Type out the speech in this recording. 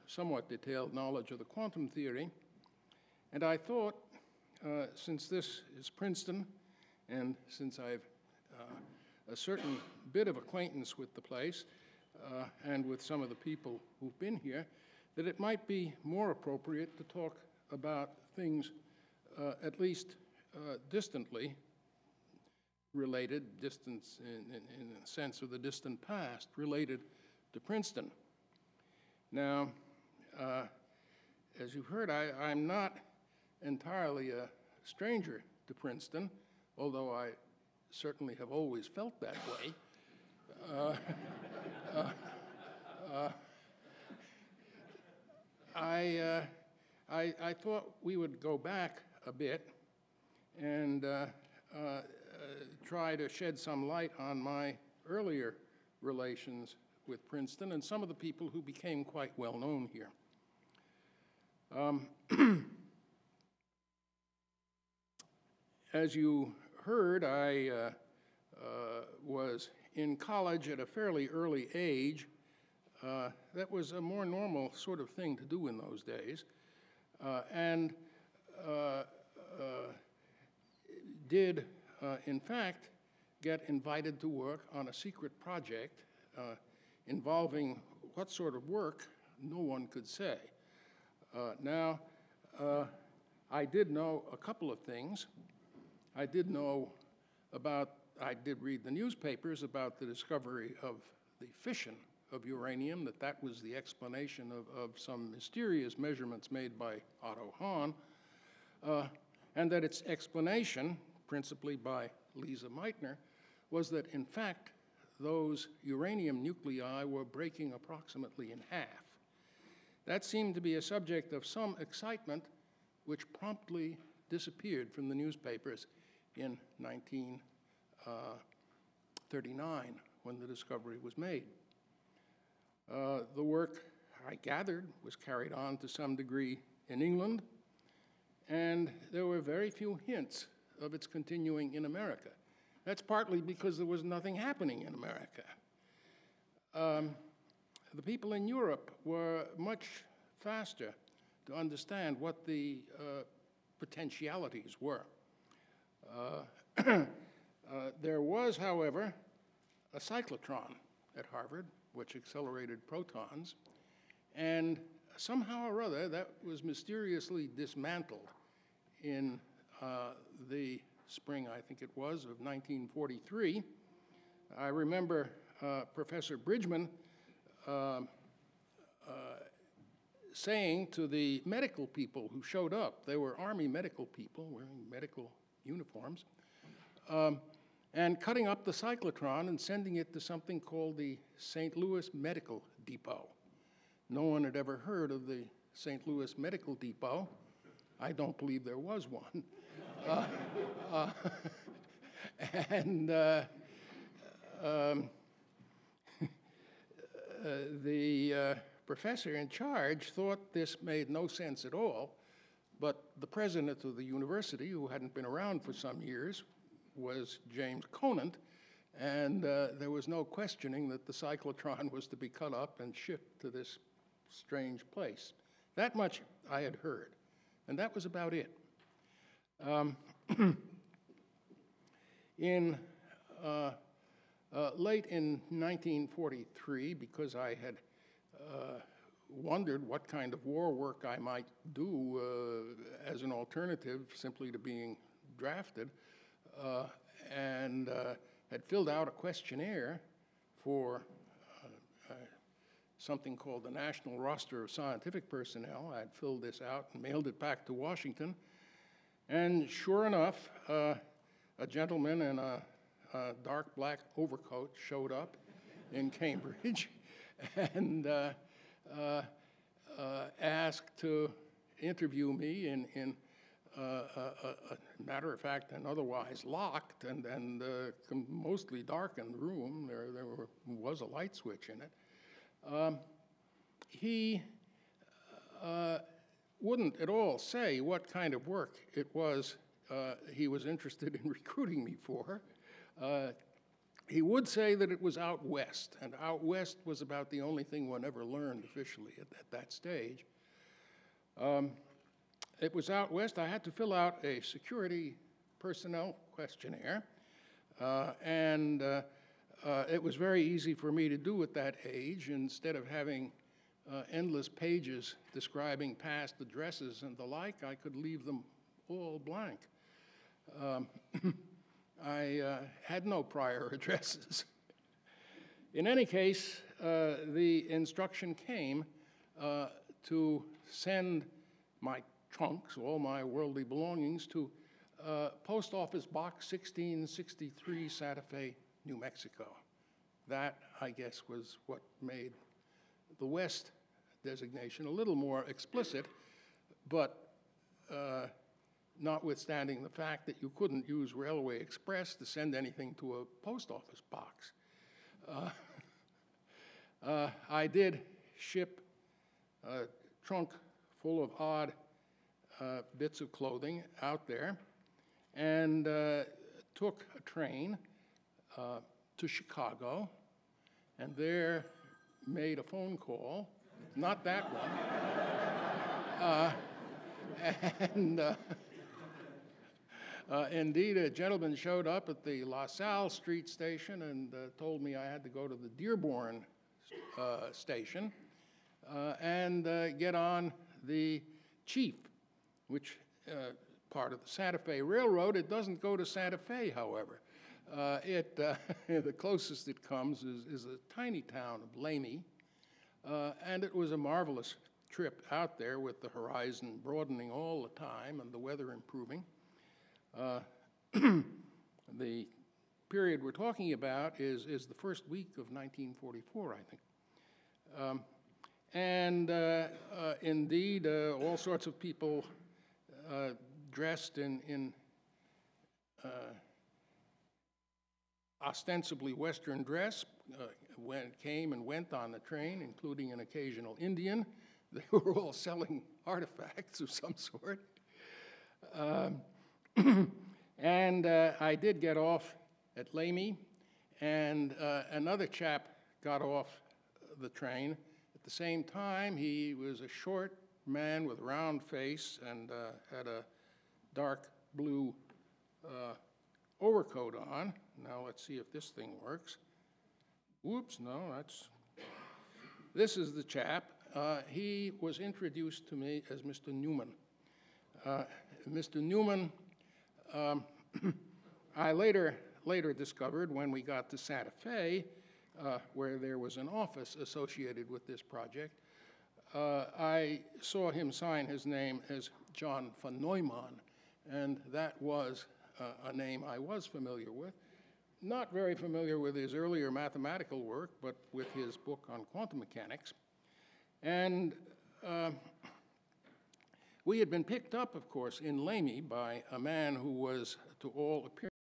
somewhat detailed knowledge of the quantum theory. And I thought, since this is Princeton, and since I've a certain bit of acquaintance with the place and with some of the people who've been here, that it might be more appropriate to talk about things at least distantly related, distance in the sense of the distant past, related to Princeton. Now, as you've heard, I'm not entirely a stranger to Princeton, although I certainly have always felt that way. I thought we would go back a bit and try to shed some light on my earlier relations with Princeton and some of the people who became quite well known here. As you heard, I was in college at a fairly early age. That was a more normal sort of thing to do in those days, and did, in fact, get invited to work on a secret project involving what sort of work no one could say. Now, I did know a couple of things. I did read the newspapers about the discovery of the fission of uranium, that was the explanation of some mysterious measurements made by Otto Hahn, and that its explanation, principally by Lisa Meitner, was that, in fact, those uranium nuclei were breaking approximately in half. That seemed to be a subject of some excitement, which promptly disappeared from the newspapers in 1939, when the discovery was made. The work, I gathered, was carried on to some degree in England, and there were very few hints of its continuing in America. That's partly because there was nothing happening in America. The people in Europe were much faster to understand what the potentialities were. There was, however, a cyclotron at Harvard, which accelerated protons, and somehow or other that was mysteriously dismantled in the spring, I think it was, of 1943. I remember Professor Bridgman saying to the medical people who showed up, they were Army medical people wearing medical uniforms, and cutting up the cyclotron and sending it to something called the St. Louis Medical Depot. No one had ever heard of the St. Louis Medical Depot. I don't believe there was one. The professor in charge thought this made no sense at all, but the president of the university, who hadn't been around for some years, was James Conant, and there was no questioning that the cyclotron was to be cut up and shipped to this strange place. That much I had heard, and that was about it. Late in 1943, because I had wondered what kind of war work I might do as an alternative simply to being drafted, and had filled out a questionnaire for something called the National Roster of Scientific Personnel. I had filled this out and mailed it back to Washington. And sure enough, a gentleman in a dark black overcoat showed up in Cambridge and asked to interview me in matter of fact, an otherwise locked and mostly darkened room. There was a light switch in it. He wouldn't at all say what kind of work it was he was interested in recruiting me for. He would say that it was out west, and out west was about the only thing one ever learned officially at that stage. It was out west. I had to fill out a security personnel questionnaire, and it was very easy for me to do at that age. Instead of having endless pages describing past addresses and the like, I could leave them all blank. I had no prior addresses. In any case, the instruction came to send my trunks, all my worldly belongings, to Post Office Box 1663, Santa Fe, New Mexico. That, I guess, was what made the West designation a little more explicit, but notwithstanding the fact that you couldn't use Railway Express to send anything to a post office box. I did ship a trunk full of odd bits of clothing out there, and took a train to Chicago, and there made a phone call, not that one, and indeed, a gentleman showed up at the LaSalle Street station and told me I had to go to the Dearborn station and get on the Chief, which part of the Santa Fe Railroad. It doesn't go to Santa Fe, however. The closest it comes is a tiny town of Lamy, and it was a marvelous trip out there with the horizon broadening all the time and the weather improving. The period we're talking about is the first week of 1944, I think. Indeed, all sorts of people dressed in ostensibly Western dress came and went on the train, including an occasional Indian. They were all selling artifacts of some sort. I did get off at Lamy, and another chap got off the train. At the same time, he was a short man with a round face and had a dark blue overcoat on. Now let's see if this thing works. Whoops, no, this is the chap. He was introduced to me as Mr. Newman. Mr. Newman, I later discovered when we got to Santa Fe, where there was an office associated with this project, I saw him sign his name as John von Neumann, and that was a name I was familiar with. Not very familiar with his earlier mathematical work, but with his book on quantum mechanics. And we had been picked up, of course, in Lamy by a man who was, to all appearance,